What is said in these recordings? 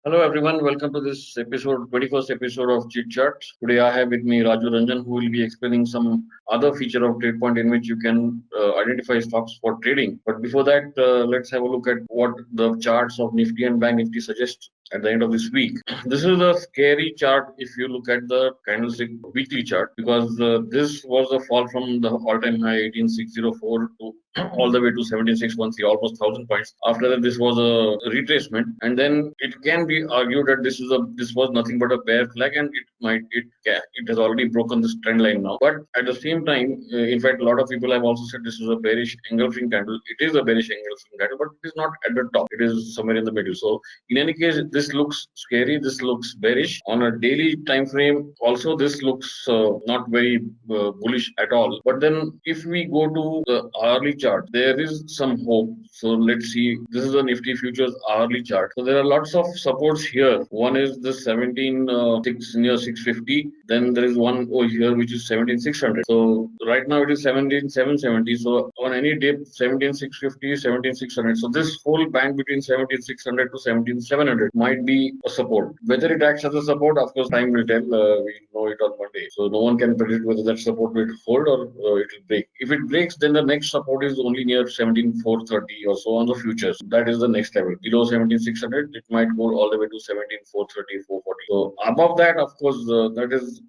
Hello everyone, welcome to this episode, 21st episode of Chit Chat. Today I have with me Raju Ranjan who will be explaining some other feature of TradePoint in which you can identify stocks for trading. But before that, let's have a look at what the charts of Nifty and Bank Nifty suggest at the end of this week. This is a scary chart if you look at the candlestick weekly chart because this was a fall from the all-time high 18604 to all the way to 17613, almost 1,000 points. After that, this was a retracement, and then it can be argued that this was nothing but a bear flag, and it has already broken this trend line now. But at the same time, in fact, a lot of people have also said this is a bearish engulfing candle. It is a bearish engulfing candle, but it is not at the top. It is somewhere in the middle. So in any case, this looks scary. This looks bearish on a daily time frame. Also, this looks not very bullish at all. But then, if we go to the hourly chart, there is some hope. So let's see. This is a Nifty futures hourly chart. So there are lots of supports here. One is the 17 near 650. Then there is one over here which is 17600. So right now it is 17770. So on any dip 17650, 17600. So this whole band between 17600 to 17700 might be a support. Whether it acts as a support, of course, time will tell. We know it on Monday. So no one can predict whether that support will hold or it will break. If it breaks, then the next support is only near 17430 or so on the futures. That is the next level. Below 17600, it might go all the way to 17430, 440. So above that, of course, that is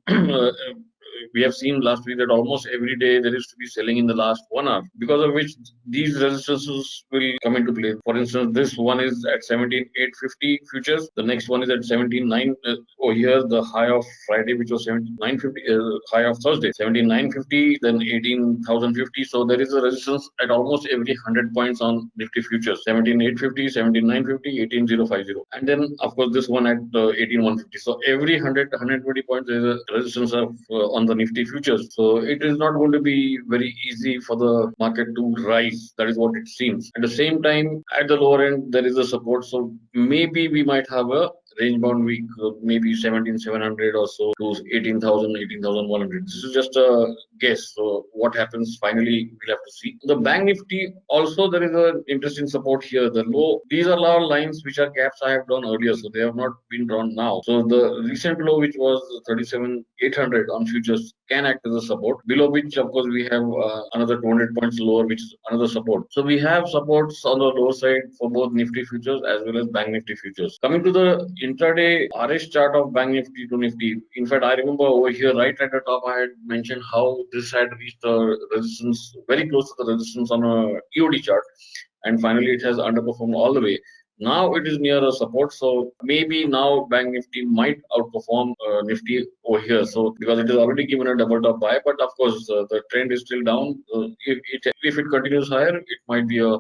we have seen last week that almost every day there is to be selling in the last 1 hour, because of which these resistances will come into play. For instance, this one is at 17850 futures, the next one is at 179. Oh, here the high of Friday, which was 17950, high of Thursday 17950, then 18050. So there is a resistance at almost every 100 points on Nifty futures: 17850, 17950, 18050, and then of course this one at 18150. So every 120 points there is a resistance of on the Nifty futures. So it is not going to be very easy for the market to rise. That is what it seems. At the same time, at the lower end, there is a support. So maybe we might have a range bound week, maybe 17700 or so to 18,000, 18,100. This is just a guess. So what happens finally, we'll have to see. The Bank Nifty also, there is an interesting support here. The low, these are all lines which are caps I have drawn earlier, so they have not been drawn now. So the recent low, which was 37,800 on futures, can act as a support, below which of course we have another 200 points lower, which is another support. So we have supports on the lower side for both Nifty futures as well as Bank Nifty futures. Coming to the intraday RS chart of Bank Nifty to Nifty, in fact I remember over here right at the top I had mentioned how this had reached a resistance very close to the resistance on a EOD chart, and finally it has underperformed all the way. Now it is near a support, so maybe now Bank Nifty might outperform Nifty over here. So because it is already given a double top buy, but of course the trend is still down. If it continues higher, it might be a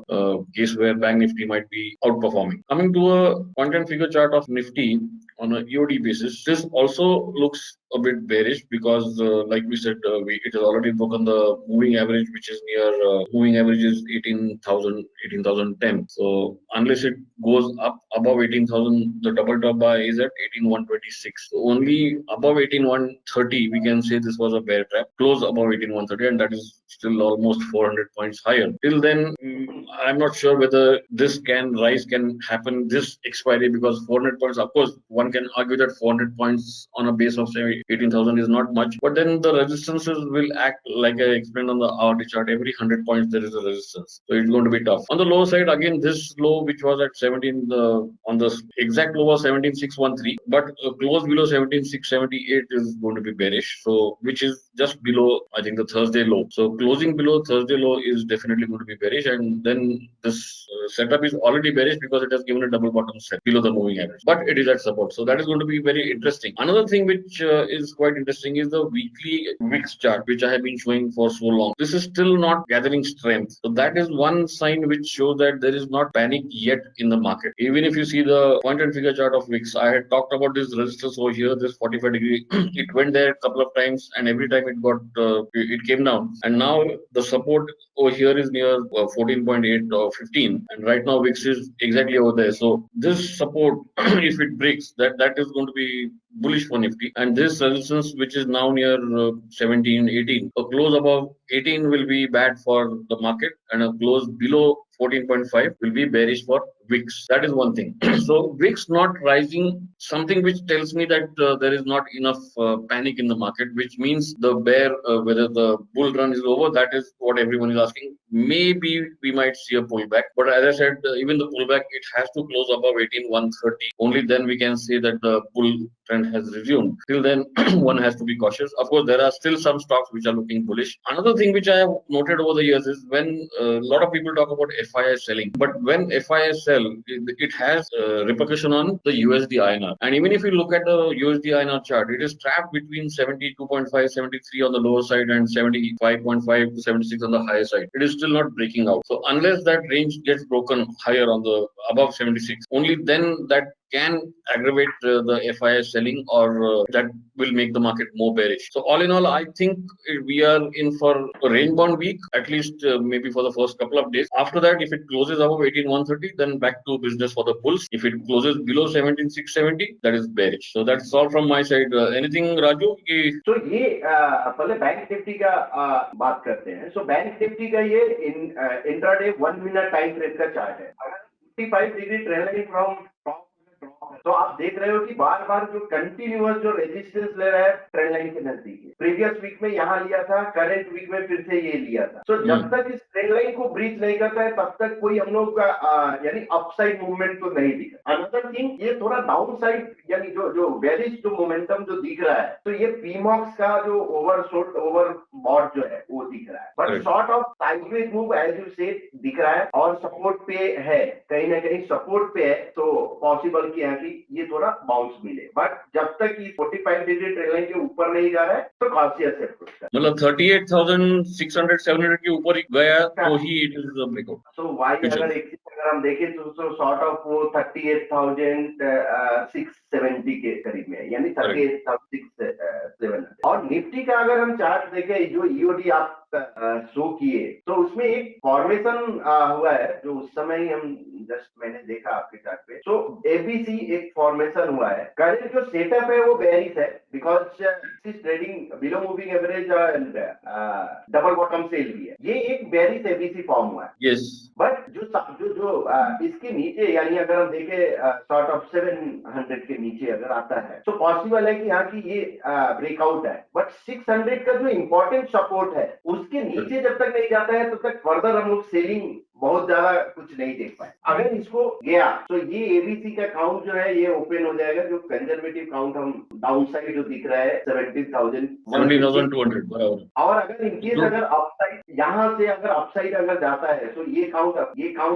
case where Bank Nifty might be outperforming. Coming to a point and figure chart of Nifty on a EOD basis, this also looks a bit bearish because, like we said, it has already broken the moving average, which is near moving average is 18,000, 18,010. So unless it goes up above 18,000, the double top buy is at 18,126. So only above 18,130, we can say this was a bear trap. Close above 18,130, and that is still almost 400 points higher. Till then, I'm not sure whether this can rise can happen this expiry, because 400 points, of course, one can argue that 400 points on a base of say 18,000 is not much, but then the resistances will act like I explained on the hourly chart. Every 100 points there is a resistance, so it's going to be tough. On the low side, again, this low which was at 17, on the exact low was 17,613, but close below 17,678 is going to be bearish. So which is just below, I think, the Thursday low. So closing below Thursday low is definitely going to be bearish, and then this setup is already bearish because it has given a double bottom set below the moving average, but it is at support. So that is going to be very interesting. Another thing which is quite interesting is the weekly VIX chart, which I have been showing for so long. This is still not gathering strength. So that is one sign which shows that there is not panic yet in the market. Even if you see the point and figure chart of VIX, I had talked about this resistance over here, this 45 degree. It went there a couple of times, and every time it came down. And now the support over here is near 14.8 or 15, and right now VIX is exactly over there. So this support, if it breaks, that is going to be bullish for Nifty. And this resistance, which is now near 17, 18, a close above 18 will be bad for the market, and a close below 14.5 will be bearish for VIX. That is one thing. So VIX not rising, something which tells me that there is not enough panic in the market, which means the bear, whether the bull run is over, that is what everyone is asking. Maybe we might see a pullback, but as I said, even the pullback, it has to close above 18,130. Only then we can say that the bull trend has resumed. Till then, one has to be cautious. Of course, there are still some stocks which are looking bullish. Another thing which I have noted over the years is when a lot of people talk about FII selling, but when FII sell, it has repercussion on the USD INR. And even if you look at the USD INR chart, it is trapped between 72.5, 73 on the lower side and 75.5 to 76 on the higher side. It is still not breaking out. So unless that range gets broken higher on the above 76, only then that can aggravate the FIS selling, or that will make the market more bearish. So all in all, I think we are in for a range bound week, at least maybe for the first couple of days. After that, if it closes above 18,130, then back to business for the bulls. If it closes below 17,670, that is bearish. So that's all from my side. Anything, Raju? तो ये पहले bank Nifty का बात करते हैं. So bank Nifty का ये intraday 1 minute time frame का चार्ट है. अगर 55 degree trend line from top, तो आप देख रहे हो कि बार बार जो कंटिन्यूअस जो रेजिस्टेंस ले रहा है ट्रेंड लाइन के नजदीक. प्रीवियस वीक में यहाँ लिया था, करंट वीक में फिर से ये लिया था. तो जब तक इस ट्रेंड लाइन को ब्रीच नहीं करता है, तब तक कोई हम लोग का यानी अपसाइड मूवमेंट तो नहीं दिख रहा. अनदर थिंग, ये थोड़ा डाउन साइड यानी जो बेरिश जो मोमेंटम जो दिख रहा है, तो ये पीमॉक्स का जो ओवरबॉट जो है वो दिख रहा है. But sort of sideways move as you say दिख रहा है और सपोर्ट पे है, कहीं ना कहीं सपोर्ट पे है. तो पॉसिबल किया है कि ये थोड़ा बाउंस मिले. बट जब तक ये 45 डिग्री ट्रेंड लाइन के ऊपर नहीं जा रहा है, तो कॉन्शियस है. मतलब 38,600 700 के ऊपर गया तो ही it is a breakout. So why अगर हम देखें तो शॉर्ट ऑफ वो 38,670 के करीब में है, यानी 38,670. और निफ्टी का अगर हम चार्ट देखें, जो ईओडी आप शो किए, तो उसमें एक फॉर्मेशन हुआ है जो उस समय ही हम जस्ट मैंने देखा आपके चार्ट पे. तो एबीसी एक फॉर्मेशन हुआ है. करंट जो सेटअप है वो बेरिश है, because is trading below moving average and double bottom sell भी है. ये एक बेरिश एबीसी फॉर्म हुआ है. यस. बट जो इसके नीचे, यानी अगर हम देखें सॉर्ट ऑफ 700 के नीचे अगर आता है, तो पॉसिबल है कि यहाँ की ये ब्रेकआउट है. बट 600 का जो इंपॉर्टेंट सपोर्ट है, उसके नीचे जब तक नहीं जाता है, तब तक फर्दर हम लोग सेलिंग बहुत ज्यादा कुछ नहीं देख पाए. अगर इसको गया तो ये एबीसी का काउंट जो है ये ओपन हो जाएगा. जो कंजर्वेटिव काउंट हम डाउन साइड जो दिख रहा है 17,200 बराबर. और अगर इनकेस अगर अपसाइड यहाँ से अगर अपसाइड अगर जाता है, तो ये काउंट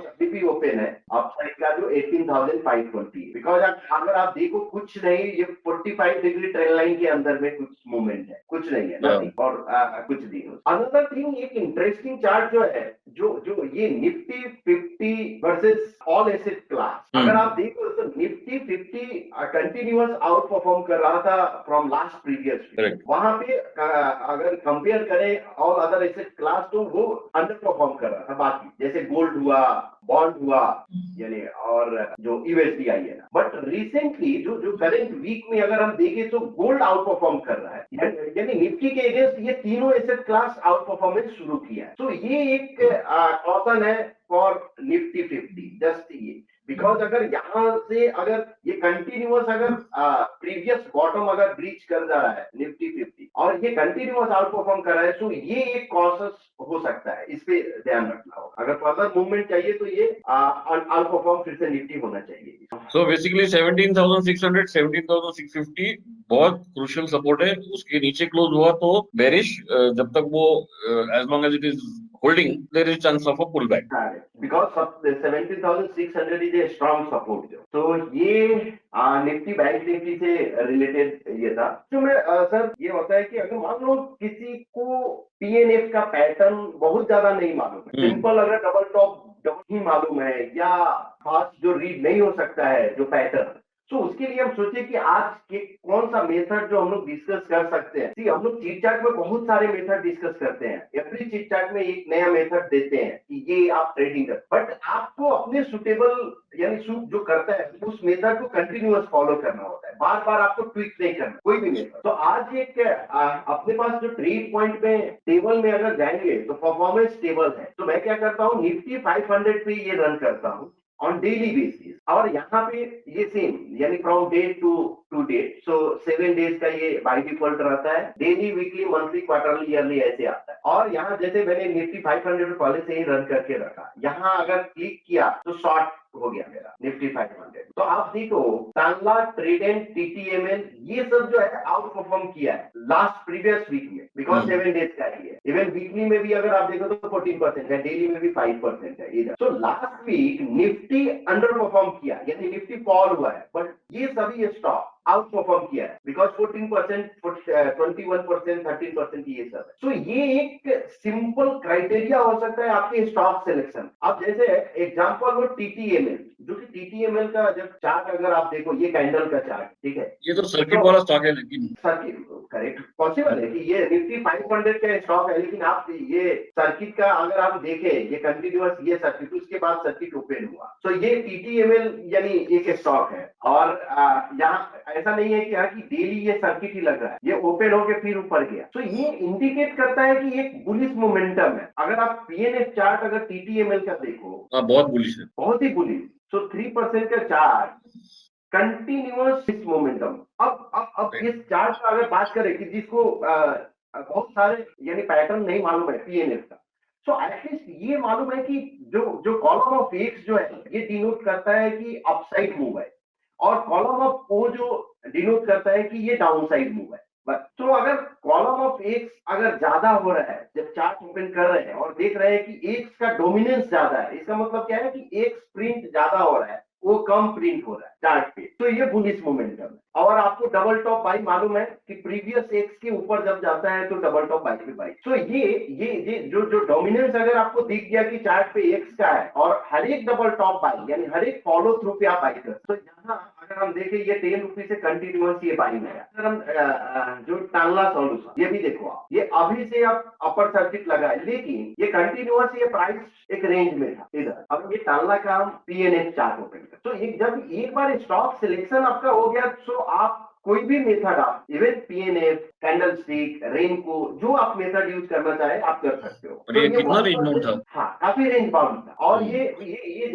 अभी भी ओपन है अपसाइड का, जो 18,520. बिकॉज अगर आप देखो कुछ नहीं, ये 45 डिग्री ट्रेंड लाइन के अंदर में कुछ मूवमेंट है, कुछ नहीं है. और कुछ दिन. अनदर थिंग, एक इंटरेस्टिंग चार्ट जो है, जो ये Nifty 50 versus all asset class. अगर आप देखो तो निफ्टी 50 कंटिन्यूअस आउट परफॉर्म कर रहा था फ्रॉम लास्ट प्रीवियस वीक. वहां पे अगर कंपेयर करें ऑल अदर एसेट क्लास, तो वो अंडर परफॉर्म कर रहा था बाकी, जैसे गोल्ड हुआ, बॉन्ड हुआ, यानी और जो यूएसडीआई है. बट रिसेंटली जो करंट वीक में अगर हम देखें, तो गोल्ड आउट परफॉर्म कर रहा है, यानी निफ्टी के अगेंस्ट ये तीनों एसेट क्लास आउट परफॉर्मेंस शुरू किया है. तो ये एक कॉशन है फॉर निफ्टी 50. जस्ट ये बिकॉज अगर यहाँ से अगर ये कंटिन्यूअस अगर प्रीवियस बॉटम अगर ब्रीच कर जा रहा है निफ्टी 50, और ये कंटिन्यूअस आउट परफॉर्म कर रहा है, तो ये एक कॉशस हो सकता है. इस पे ध्यान रखना होगा. अगर फर्दर मूवमेंट चाहिए तो ये आउट परफॉर्म फिर से निफ्टी होना चाहिए. सो बेसिकली 17,600 17,650 बहुत क्रूशियल सपोर्ट है. उसके नीचे क्लोज हुआ तो बेरिश. जब तक वो as long as it is holding, there is chance of a pullback. Because 17,600 is a strong support. तो ये निफ्टी बैंक निफ्टी से रिलेटेड ये था. जो मैं सर ये होता है कि अगर मान लो किसी को पीएनएफ का पैटर्न बहुत ज्यादा नहीं मालूम है, सिंपल अगर डबल टॉप ही मालूम है, या फास्ट जो रीड नहीं हो सकता है जो पैटर्न, तो उसके लिए हम सोचे कि आज के कौन सा मेथड जो हम लोग डिस्कस कर सकते हैं। हम लोग चीट चार्ट में बहुत सारे मेथड डिस्कस करते हैं, एवरी चीट चार्ट में एक नया मेथड देते हैं कि ये आप ट्रेडिंग कर, बट आपको अपने सुटेबल यानी सूट जो करता है उस मेथड को कंटिन्यूअस फॉलो करना होता है, बार बार आपको ट्वीक नहीं करना कोई भी मेथड। तो आज एक अपने पास जो ट्रेड पॉइंट में टेबल में अगर जाएंगे तो परफॉर्मेंस टेबल है। तो मैं क्या करता हूँ, निफ्टी 500 पे ये रन करता हूँ ऑन डेली बेसिस, और यहाँ पे ये सेम यानी from date to date, so 7 days का ये बाय डिफॉल्ट रहता है, daily weekly monthly quarterly yearly ऐसे आता है। और यहाँ जैसे मैंने निफ्टी 500 पहले से ही रन करके रखा, यहाँ अगर क्लिक किया तो शॉर्ट हो गया मेरा निफ्टी 500। तो आप देखो टांगला, ट्रेडेंट, टीटीएमएल ये सब जो है आउट परफॉर्म किया है लास्ट प्रीवियस वीक में, बिकॉज 7 डेज का ही है। इवन वीकली में भी अगर आप देखो तो 14% है, डेली में भी 5% है इधर। तो last week Nifty underperform किया, यानी निफ्टी फॉल हुआ है, बट ये सभी स्टॉक आउट परफॉर्म किया है बिकॉज 14%, 21%, 13% ये सब है। तो ये एक सिंपल क्राइटेरिया हो सकता है आपके स्टॉक सिलेक्शन। अब जैसे एग्जांपल हो टीटीएमएल, जो कि टीटीएमएल का जब चार्ट अगर आप देखो, ये कैंडल का चार्ट, ठीक है, ये तो सर्किट वाला स्टॉक है, लेकिन सर्किट करेक्ट पॉसिबल है कि ये निफ्टी 500 का स्टॉक है, लेकिन आप ये सर्किट का अगर आप देखें, ये कंटिन्यूअस ये सर्किट, उसके बाद सर्किट ओपन हुआ, तो ये टीटीएमएल यानी एक स्टॉक है। और यहाँ ऐसा नहीं है कि हाँ कि डेली ये सर्किट ही लग रहा है, ये ओपन होके फिर ऊपर गया, तो ये इंडिकेट करता है कि एक बुलिश मोमेंटम है। अगर आप पीएनएफ चार्ट अगर टीटीएमएल का देखो, बहुत बुलिश है, बहुत ही बुलिश। सो 3% का चार्ट कंटिन्यूअस मोमेंटम। अब इस चार्ट का अगर बात करें कि जिसको बहुत सारे यानी पैटर्न नहीं मालूम है पीएनएफ का, सो एटलीस्ट ये मालूम है कि जो कॉलम ऑफ एक्स जो है ये डिनोट करता है कि अपसाइड मूव है, और कॉलम ऑफ ओ जो डिनोट करता है कि ये डाउन साइड मूव है। तो अगर कॉलम ऑफ एक्स अगर ज्यादा हो रहा है, जब चार्ट ओपन कर रहे हैं और देख रहे हैं कि एक्स का डोमिनेंस ज्यादा है, इसका मतलब क्या है कि एक्स प्रिंट ज्यादा हो रहा है, वो कम प्रिंट हो रहा है चार्ट पे, तो ये बुलिश मोमेंटम है। और आपको डबल टॉप बाई मालूम है कि प्रीवियस एक्स के ऊपर जब जाता है तो डबल टॉप बाई पे बाई। तो ये जो डोमिनेंस अगर आपको दिख गया कि चार्ट पे एक्स का है, और हर एक डबल टॉप बाई यानी हर एक फॉलो थ्रू पे आप बाई कर, तो यहाँ अगर हम देखें ये 10 रुपीज से कंटिन्यूअस ये बाई में है। अगर हम जो टांगला सॉल्यूशन ये भी देखो आप, ये अभी से आप अपर सर्किट लगा है, लेकिन ये कंटिन्यूअस ये प्राइस एक रेंज में था इधर। अब ये टांगला का हम पीएनएफ चार्ट ओपन कर, तो जब एक बार स्टॉक सिलेक्शन आपका हो गया, तो आप कोई भी मेथड आप इवन पीएनएफ, कैंडलस्टिक, रेनको, जो आप मेथड यूज करना चाहे आप कर सकते हो। और ये कितना रेंज बाउंड था? हाँ, काफी रेंज बाउंड था। और ये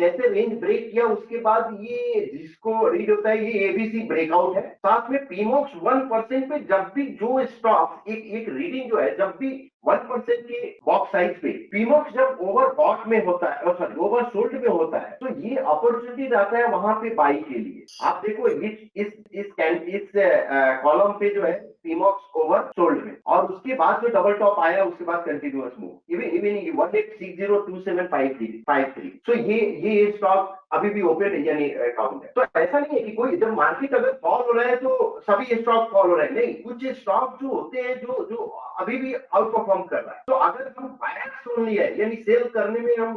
जैसे रेंज ब्रेक किया उसके बाद ये जिसको रीड होता है ये एबीसी ब्रेकआउट है। साथ में पीमॉक्स 1% पे जब भी जो स्टॉक एक रीडिंग जो है, जब भी 1% के बॉक्स साइज पे पीमॉक्स जब ओवरबॉट में होता है, सॉरी ओवरसोल्ड में होता है, तो ये अपॉर्चुनिटी रहता है वहां पे बाई के लिए। आप देखो इस कॉलम पे जो है पीमॉक्स ओवर सोल्ड में, और उसके बाद जो डबल टॉप आया उसके बाद कंटिन्यूअस मूव, इवन 18602753। सो ये स्टॉक अभी भी ओपन है यानी अकाउंट है। तो ऐसा नहीं है कि कोई जब मार्केट अगर फॉल हो रहा है तो सभी स्टॉक फॉल हो रहे हैं, नहीं, कुछ स्टॉक जो होते हैं जो अभी भी आउट परफॉर्म कर रहा है। तो अगर हम बायर्स सुन लिया है यानी सेल करने में हम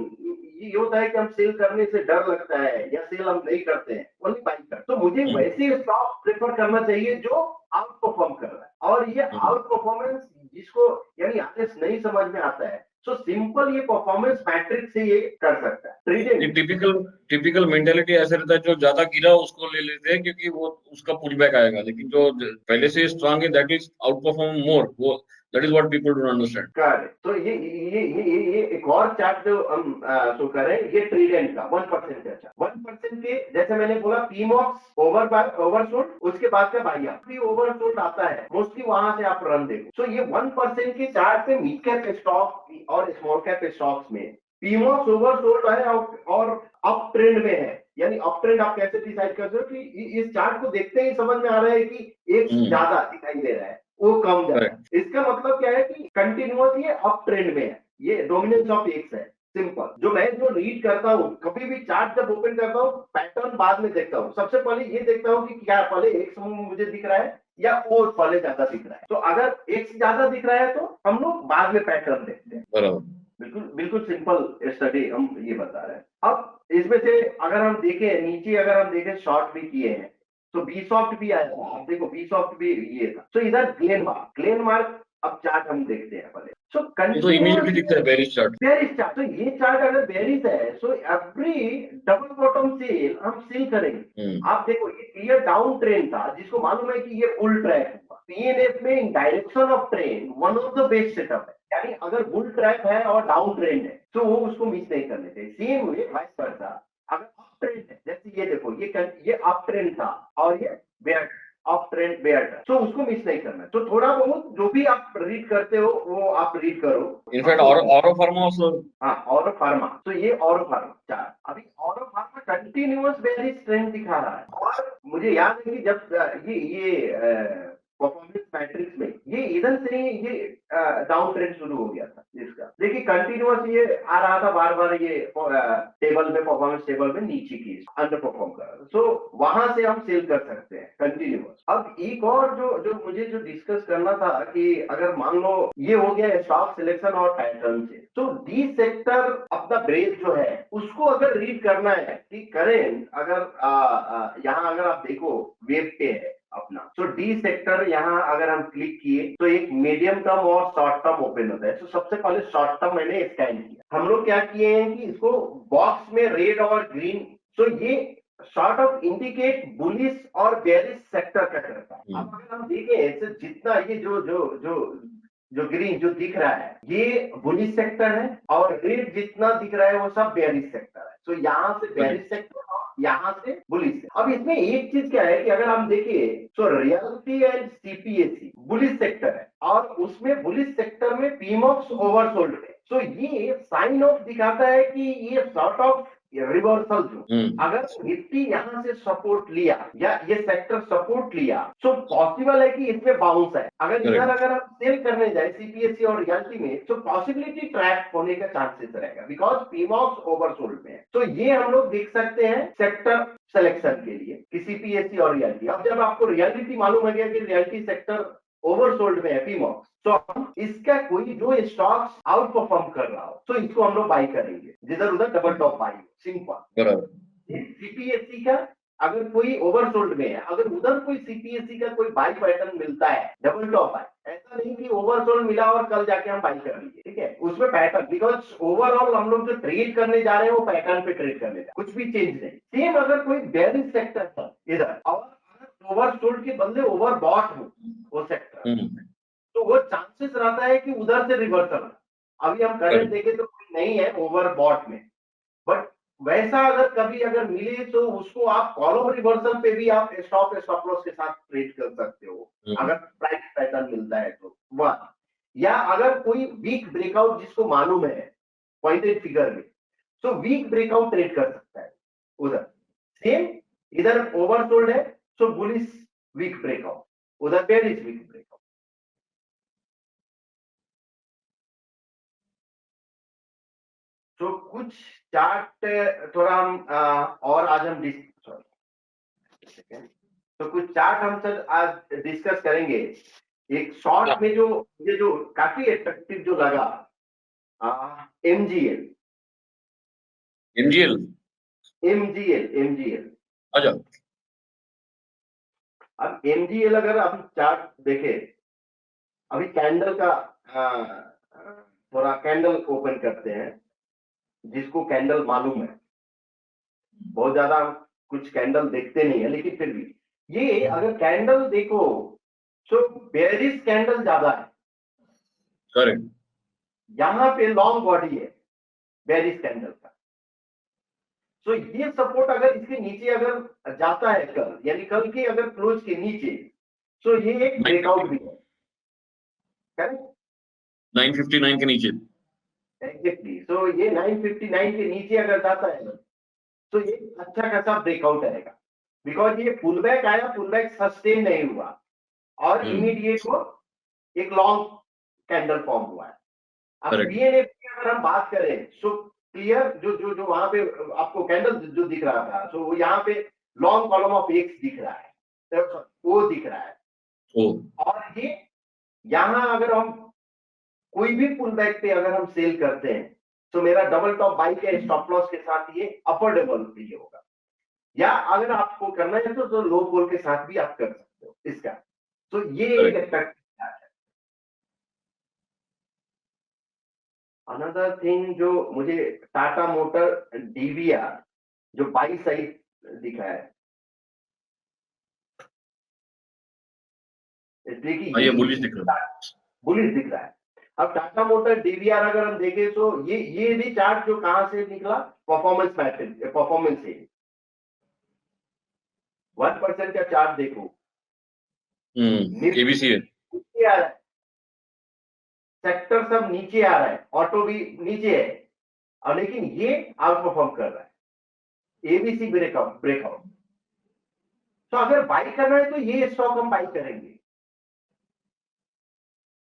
ये होता है कि हम सेल करने से डर लगता है या सेल हम नहीं करते हैं, ओनली बाई कर, तो मुझे वैसे स्टॉक प्रेफर करना चाहिए जो आउट परफॉर्म कर रहा है। और ये आउट परफॉर्मेंस जिसको यानी आगे नहीं समझ में आता है, तो सिंपल ये परफॉर्मेंस मैट्रिक्स से ये कर सकता है। ट्रेडिंग टिपिकल मेंटेलिटी ऐसे रहता है, जो ज्यादा गिरा उसको ले लेते हैं क्योंकि वो उसका पुल बैक आएगा, लेकिन जो पहले से स्ट्रांग है दैट इज आउट परफॉर्म मोर, वो that is what people don't understand. Correct. तो ये एक और चार्ट जो हम शो कर रहे हैं, ये ट्रेडेंट का 1% का चार्ट। 1% के जैसे मैंने बोला पीमॉक्स ओवरसोल्ड, उसके बाद का बाई भी ओवरसोल्ड आता है मोस्टली, वहां से आप रन देखो। तो ये 1% के चार्ट पे मिड कैप स्टॉक और स्मॉल कैप स्टॉक्स में पीमॉक्स ओवरसोल्ड है और अप ट्रेंड में है। यानी अप ट्रेंड आप कैसे डिसाइड करते हो कि इस चार्ट को देखते ही समझ में आ रहा है कि एक ज्यादा दिखाई दे रहा है, वो कम जा रहा है। इसका मतलब क्या है कि कंटिन्यूअस ये अप ट्रेंड में है, ये डोमिनेंस ऑफ एक्स है। सिंपल जो मैं जो रीड करता हूँ, कभी भी चार्ट जब ओपन करता हूँ पैटर्न बाद में देखता हूँ, सबसे पहले ये देखता हूँ कि क्या पहले एक्स मुझे दिख रहा है या और पहले ज्यादा दिख रहा है। तो अगर एक्स ज्यादा दिख रहा है तो हम लोग बाद में पैटर्न देखते हैं। बराबर, बिल्कुल सिंपल स्टडी हम ये बता रहे हैं। अब इसमें से अगर हम देखें नीचे, अगर हम देखें शॉर्ट भी किए हैं, तो बी सॉफ्ट भी आया था, आप देखो बी सॉफ्ट भी ये था। तो इधर ग्लेनमार्क अब चार्ट हम देखते हैं पहले। सो ये तो इमीडिएटली दिखता है continuous bearish chart. Bearish chart, तो ये चार्ट अगर बेरिश है, so every double bottom sell हम सेल करेंगे। आप देखो ये क्लियर डाउन ट्रेंड था, जिसको मालूम है कि ये बुल ट्रैक हुआ। पीएनएफ में इन direction of trend one of the best setup है, यानी अगर बुल ट्रैक है और डाउन ट्रेंड है तो वो उसको मिस नहीं करने चाहिए। सेम वे वाइस वर्सा, अगर अप ट्रेंड है, जैसे ये देखो ये अप ट्रेंड था और ये बेयर अप ट्रेंड बेयर, तो उसको मिस नहीं करना। तो थोड़ा बहुत जो भी आप रीड करते हो वो आप रीड करो। इनफैक्ट ऑरो फार्मा आल्सो, हाँ ऑरो फार्मा, तो ये ऑरो फार्मा चार, अभी Auro pharma continuous bearish trend दिखा रहा है। और मुझे याद है कि जब ये परफॉर्मेंस मैट्रिक्स में ये इधर से ही ये डाउन ट्रेंड शुरू हो गया था इसका। देखिए कंटिन्यूअस ये आ रहा था बार बार, ये टेबल में, परफॉर्मेंस टेबल में नीचे की अंडर परफॉर्म कर रहा था। सो वहां से हम सेल कर सकते हैं कंटिन्यूअस। अब एक और जो मुझे जो डिस्कस करना था कि अगर मान लो ये हो गया स्टॉक सिलेक्शन और पैटर्न से, तो डी सेक्टर अपना ब्रेक जो है उसको अगर रीड करना है कि करेंट अगर यहाँ अगर आप देखो वेब पे है अपना, तो डी सेक्टर यहाँ अगर हम क्लिक किए तो एक मीडियम टर्म और शॉर्ट टर्म ओपन होता है। तो सबसे पहले शॉर्ट टर्म मैंने स्कैन किया। हम लोग क्या किए हैं कि इसको बॉक्स में रेड और ग्रीन, तो ये सॉर्ट ऑफ इंडिकेट बुलिश और बेरिश सेक्टर का करता है। अब अगर हम देखें तो जितना ये जो ग्रीन जो दिख रहा है ये बुलिश सेक्टर है, और रेड जितना दिख रहा है वो सब बेरिश सेक्टर है। तो यहाँ से बेरिश सेक्टर और यहाँ से बुलिश। अब इसमें एक चीज क्या है कि अगर हम देखिए तो reality and CPSC bullish sector है, और उसमें बुलिश सेक्टर में पीमॉक्स ओवरसोल्ड है। तो ये साइन ऑफ दिखाता है कि ये सॉर्ट ऑफ रिवर्सल जो अगर निफ्टी यहाँ से सपोर्ट लिया या ये सेक्टर सपोर्ट लिया, तो पॉसिबल है कि इसमें बाउंस है। अगर इधर अगर हम सेल करने जाए सीपीएससी और रियलिटी में, तो पॉसिबिलिटी ट्रैप होने का चांसेस रहेगा, बिकॉज पीमॉक्स ओवरसोल्ड में है। तो ये हम लोग देख सकते हैं सेक्टर सिलेक्शन के लिए कि सीपीएससी और रियलिटी। अब जब आपको रियलिटी मालूम है कि रियलिटी सेक्टर ओवरसोल्ड में है पीमॉक्स, तो हम इसका कोई जो स्टॉक्स आउट परफॉर्म कर रहा हो तो इसको हम लोग बाई करेंगे, जिधर उधर double top by, simple. CPSC का अगर कोई ओवरसोल्ड में है, अगर उधर कोई सीपीएससी का कोई बाई पैटर्न मिलता है डबल टॉप बाई, ऐसा नहीं कि ओवरसोल्ड मिला और कल जाके हम बाई कर लिए, ठीक है, उसमें पैटर्न, बिकॉज ओवरऑल हम लोग जो ट्रेड करने जा रहे हैं वो पैटर्न पे ट्रेड करने जा रहे हैं, कुछ भी चेंज नहीं। सेम अगर कोई बेरिश सेक्टर था इधर और ओवरसोल्ड के बदले ओवरबॉट हो वो सेक्टर, तो वो चांसेस रहता है कि उधर से रिवर्सल। अभी हम करंट देखें तो कोई नहीं है ओवरबॉट में, बट वैसा अगर कभी अगर मिले तो उसको आप कॉलम रिवर्सल पे भी आप स्टॉप लॉस के साथ ट्रेड कर सकते हो, अगर प्राइस पैटर्न मिलता है तो वह, या अगर कोई वीक ब्रेकआउट जिसको मालूम है पॉइंटेड फिगर में, तो वीक ब्रेकआउट ट्रेड कर सकता है उधर। सेम इधर ओवरसोल्ड है तो बुलिश वीक ब्रेकआउट, उधर बेरिश वीक ब्रेकआउट। तो कुछ चार्ट थोड़ा हम और आज हम तो कुछ चार्ट हम सर आज डिस्कस करेंगे। एक शॉर्ट में जो मुझे जो काफी अट्रैक्टिव जो लगा, एमजीएल एमजीएल एमजीएल। अच्छा, अब एमजीएल अगर हम चार्ट देखें, अभी कैंडल का थोड़ा कैंडल ओपन करते हैं, जिसको कैंडल मालूम है, बहुत ज्यादा कुछ कैंडल देखते नहीं है लेकिन फिर भी ये अगर कैंडल देखो तो बेरिश कैंडल ज्यादा है, करेक्ट, यहां पे लॉन्ग बॉडी है बेरिश कैंडल का। तो ये सपोर्ट अगर इसके नीचे अगर जाता है कल, यानी कल के अगर क्लोज के नीचे, तो ये एक ब्रेकआउट भी है, करेक्ट, 959 के नीचे एग्जैक्टली। तो ये 959 के नीचे अगर जाता है तो ये अच्छा खासा ब्रेकआउट आएगा, बिकॉज ये पुल बैक आया, पुल बैक सस्टेन नहीं हुआ और इमीडिएट वो एक लॉन्ग कैंडल फॉर्म हुआ है। अब बीएनएफ की अगर हम बात करें तो क्लियर जो वहां पे आपको कैंडल जो दिख रहा था, तो यहाँ पे लॉन्ग कॉलम ऑफ एक्स दिख रहा है, वो दिख रहा है। और ये यहाँ अगर हम कोई भी पुल बैक पे अगर हम सेल करते हैं तो मेरा डबल टॉप बाई के स्टॉप लॉस के साथ ये अपर डबल ये होगा। या अगर आपको करना है तो लो कॉल के साथ भी आप कर सकते हो इसका। तो ये एक इफेक्ट है। अनदर थिंग जो मुझे टाटा मोटर डीवीआर जो 22 साइड दिखा है, इसलिए कि ये बुलिश दिख रहा है। बुलिश दिख रहा है। अब टाटा मोटर डीवीआर अगर हम देखें तो ये भी चार्ट जो कहां से निकला, परफॉर्मेंस पैटर्न, परफॉर्मेंस से 1% का चार्ट देखो, एबीसी है, नीचे आ रहा है, सेक्टर सब नीचे आ रहा है, ऑटो भी नीचे है, और लेकिन ये आउट परफॉर्म कर रहा है, एबीसी ब्रेकआउट। तो अगर बाई करना है तो ये स्टॉक हम बाई करेंगे,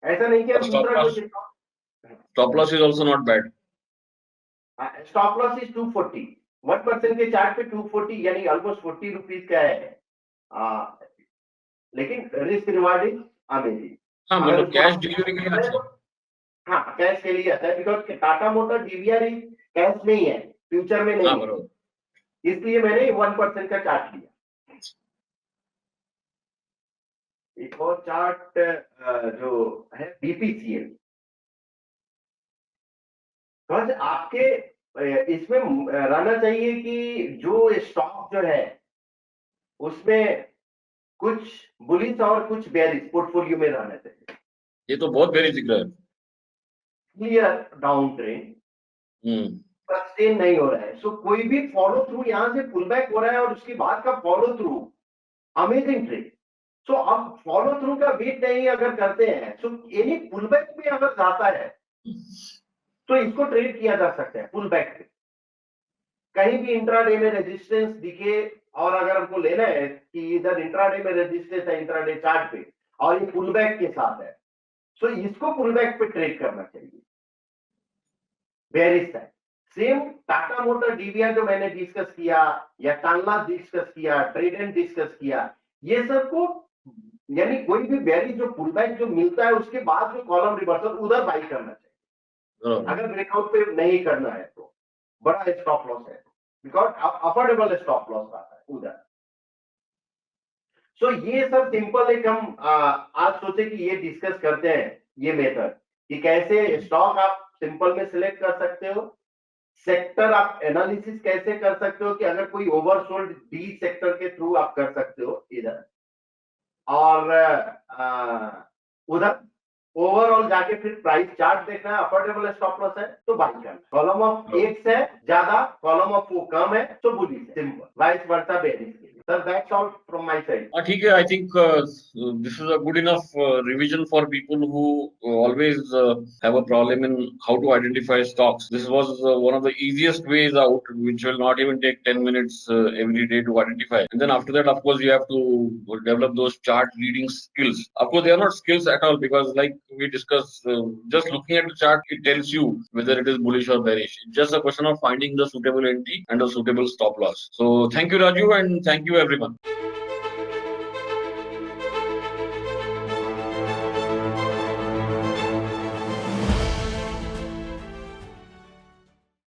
ऐसा नहीं कि हम दूसरा कोई stop loss is also not bad. Stop loss is 240, 1% के चार्ट पे 240 यानी ऑलमोस्ट 40 रुपीज का है, लेकिन रिस्क रिवार्ड इज अमेजिंग। हाँ, मतलब कैश डिलीवरी के लिए अच्छा। हाँ, कैश के लिए आता है, because Tata motor DVR cash नहीं है, फ्यूचर में नहीं हाँ, है, बराबर। इसलिए मैंने 1% का चार्ट लिया। एक और चार्ट जो है बीपीसीएल, बस आपके इसमें रहना चाहिए कि जो स्टॉक जो है उसमें कुछ बुलिश और कुछ बेयरिश पोर्टफोलियो में रहना चाहिए। ये तो बहुत बेरिश दिख रहा है। क्लियर डाउन ट्रेंड सस्टेन नहीं हो रहा है, सो कोई भी फॉलो थ्रू यहां से पुल बैक हो रहा है और उसके बाद का फॉलो थ्रू अमेजिंग ट्रेड। सो अब फॉलो थ्रू का वेट नहीं अगर करते हैं, सो एनी पुल बैक में अगर जाता है तो इसको ट्रेड किया जा सकता है पुल बैक पे। कहीं भी इंट्राडे में रेजिस्टेंस दिखे और अगर हमको लेना है कि इधर इंट्राडे में रेजिस्टेंस है इंट्राडे चार्ट पे और ये पुल बैक के साथ है, तो इसको पुल बैक पे ट्रेड करना चाहिए, बेरिश है। सेम टाटा मोटर डीवीआर जो मैंने डिस्कस किया या टांगला डिस्कस किया, ट्रेडेंट डिस्कस किया, ये सबको यानी कोई भी बेरिश जो पुल बैक जो मिलता है उसके बाद जो कॉलम रिवर्सल उधर बाई करना चाहिए। अगर ब्रेकआउट पे नहीं करना है तो बड़ा स्टॉप लॉस है, बिकॉज अफोर्डेबल स्टॉप लॉस आता है उधर। सो ये सब सिंपल एक हम आज सोचे कि ये डिस्कस करते हैं, ये मेथड कि कैसे स्टॉक आप सिंपल में सिलेक्ट कर सकते हो, सेक्टर आप एनालिसिस कैसे कर सकते हो कि अगर कोई ओवरसोल्ड डी सेक्टर के थ्रू आप कर सकते हो इधर, और उधर ओवरऑल जाके फिर प्राइस चार्ट देखना है, अफोर्डेबल स्टॉप लॉस है तो बाई करना, कॉलम ऑफ एक्स है ज्यादा, कॉलम ऑफ वो कम है तो बुलिश है, सिंपल, वाइस वर्सा बेरिश के लिए। Sir that's all from my side. ठीक है, I think this is a good enough revision for people who always have a problem in how to identify stocks. This was one of the easiest ways out, which will not even take 10 minutes every day to identify. And then after that, of course, you have to develop those chart reading skills. Of course, they are not skills at all because, like we discussed, just looking at the chart, it tells you whether it is bullish or bearish. It's just a question of finding the suitable entry and a suitable stop loss. So, thank you, Raju, and thank you, everyone.